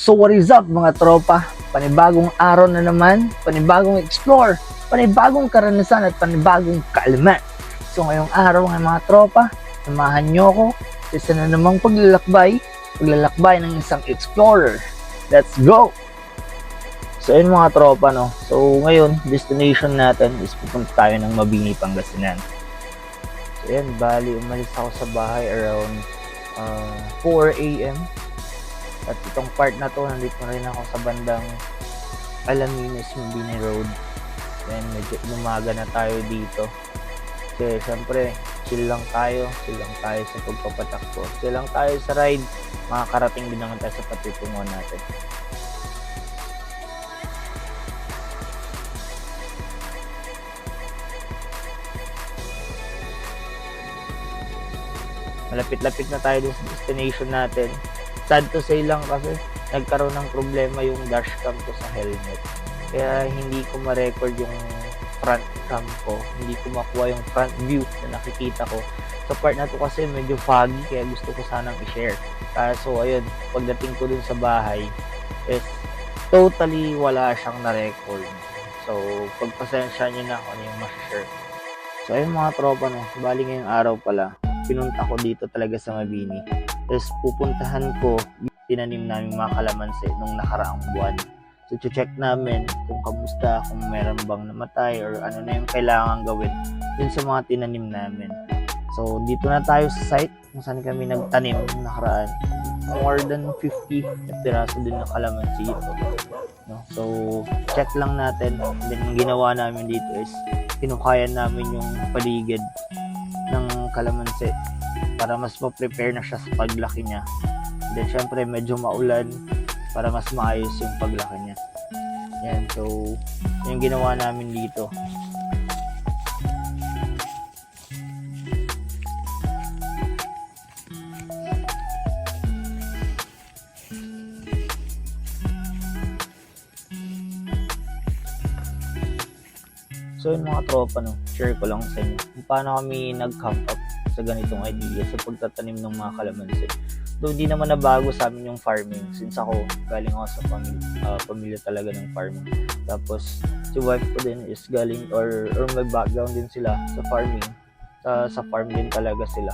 So what is up mga tropa? Panibagong araw na naman, panibagong explore, panibagong karanasan at panibagong kaalaman. So ngayong araw mga tropa, samahan nyo ako sa isa na namang paglalakbay ng isang explorer. Let's go! So yun mga tropa no, so ngayon destination natin is pupunta tayo ng Mabini, Pangasinan. So yan, bali umalis ako sa bahay around 4 AM. At itong part na to, nandito na rin ako sa bandang Alaminos, Mabini Road. Then medyo lumaga na tayo dito. Kasi syempre, chill lang tayo sa pagpapatakbo. Chill lang tayo sa ride, makakarating din naman tayo sa patutunguhan natin. Malapit-lapit na tayo sa destination natin. Sad to say lang kasi nagkaroon ng problema yung dashcam ko sa helmet. Kaya hindi ko ma-record yung front cam ko. Hindi ko makuha yung front view na nakikita ko. Sa part na to kasi medyo foggy kaya gusto ko sanang i-share. So ayun, pagdating ko dun sa bahay is totally wala siyang na-record. So pagpasensya nyo na kung ano yung ma-share. So ayun mga tropa no, bali ngayong araw pala, pinunta ko dito talaga sa Mabini. Tapos pupuntahan ko yung tinanim namin mga kalamansi nung nakaraang buwan. So check namin kung kamusta, kung meron bang namatay or ano na yung kailangan gawin dun sa mga tinanim namin. So dito na tayo sa site kung saan kami nagtanim nung nakaraan. More than 50 na piraso din ng kalamansi ito. No? So check lang natin. And then yung ginawa namin dito is tinukayan namin yung paligid ng kalamansi para mas ma-prepare na siya sa paglaki niya. Then syempre medyo maulan para mas maayos yung paglaki niya. Yan, so yung ginawa namin dito. So yun mga tropa no, share ko lang sa inyo kung paano kami nag-camp up sa ganitong idea sa pagtatanim ng mga kalamansi. Though di naman nabago sa amin yung farming since ako galing ako sa pamilya talaga ng farming. Tapos si wife ko din is galing or may background din sila sa farming. Sa farm din talaga sila.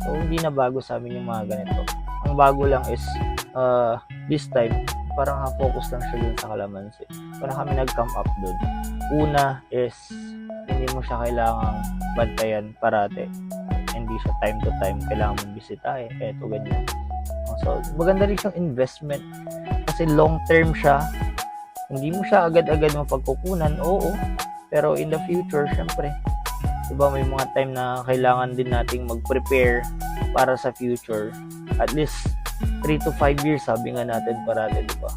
So hindi nabago sa amin yung mga ganito. Ang bago lang is this time parang focus lang siya dun sa kalamansi. Parang kami nag-camp up dun. Una is hindi mo siya kailangang bantayan parate. Hindi siya time to time kailangan mong bisitahin. Eto ganyan. So maganda rin siyang investment kasi long term siya. Hindi mo siya agad-agad mapagkukunan. Oo. Pero in the future, syempre, diba may mga time na kailangan din nating mag-prepare para sa future. At least 3 to 5 years sabi nga natin parate, diba?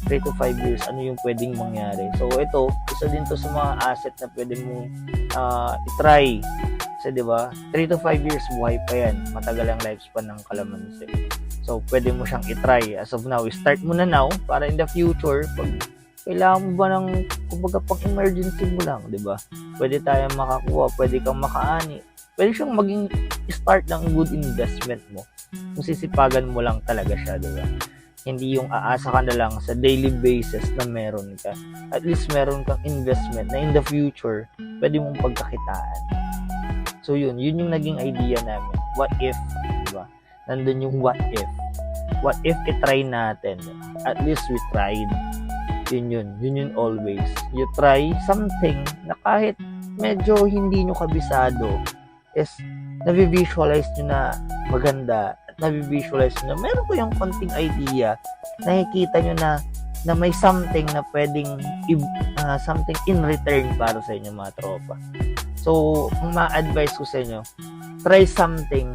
3 to 5 years, ano yung pwedeng mangyari. So ito, isa din to sa mga asset na pwede mo i-try. Kasi diba, 3 to 5 years buhay pa yan. Matagal ang lifespan ng kalamansi. So pwede mo siyang i-try. As of now, start mo na now para in the future, pag kailangan mo ba ng kumbaga pang emergency mo lang, diba? Pwede tayong makakuha, pwede kang makaani. Pwede siyang maging start ng good investment mo. Kung sisipagan mo lang talaga siya, diba? Hindi yung aasa ka na lang sa daily basis na meron ka. At least meron kang investment na in the future, pwede mong pagkakitaan. So yun yung naging idea namin. What if, diba? Nandun yung what if. What if i-try natin? At least we tried. Yun always. You try something na kahit medyo hindi nyo kabisado is nabivisualize nyo na maganda at nabivisualize nyo na meron ko yung konting idea, nakikita nyo na may something na pwedeng something in return para sa inyo mga tropa. So, kung ma-advise ko sa inyo, try something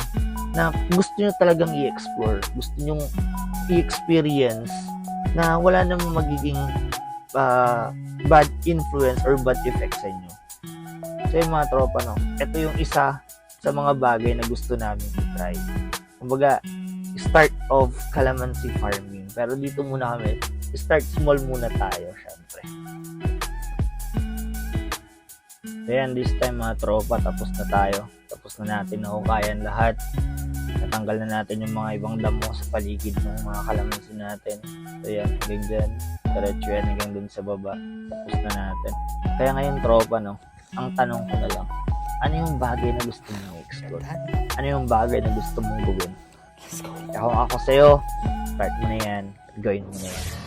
na gusto nyo talagang i-explore, gusto nyo i-experience na wala namang magiging bad influence or bad effect sa inyo. So yung mga tropa no, ito yung isa sa mga bagay na gusto namin i-try. Kumbaga, start of calamansi farming. Pero dito muna kami, start small muna tayo syempre. Ayan, this time mga tropa, tapos na tayo. Tapos na natin nahukayan lahat. Tanggal na natin yung mga ibang damo sa paligid ng mga kalamansi natin. So yan, hanggang dyan. Diretso yan hanggang dun sa baba. Tapos na natin. Kaya ngayon tropa, no, ang tanong ko na lang, ano yung bagay na gusto mong i-explore? Ano yung bagay na gusto mong gawin? Kung ako sa'yo, start mo na yan, gawin mo na yan.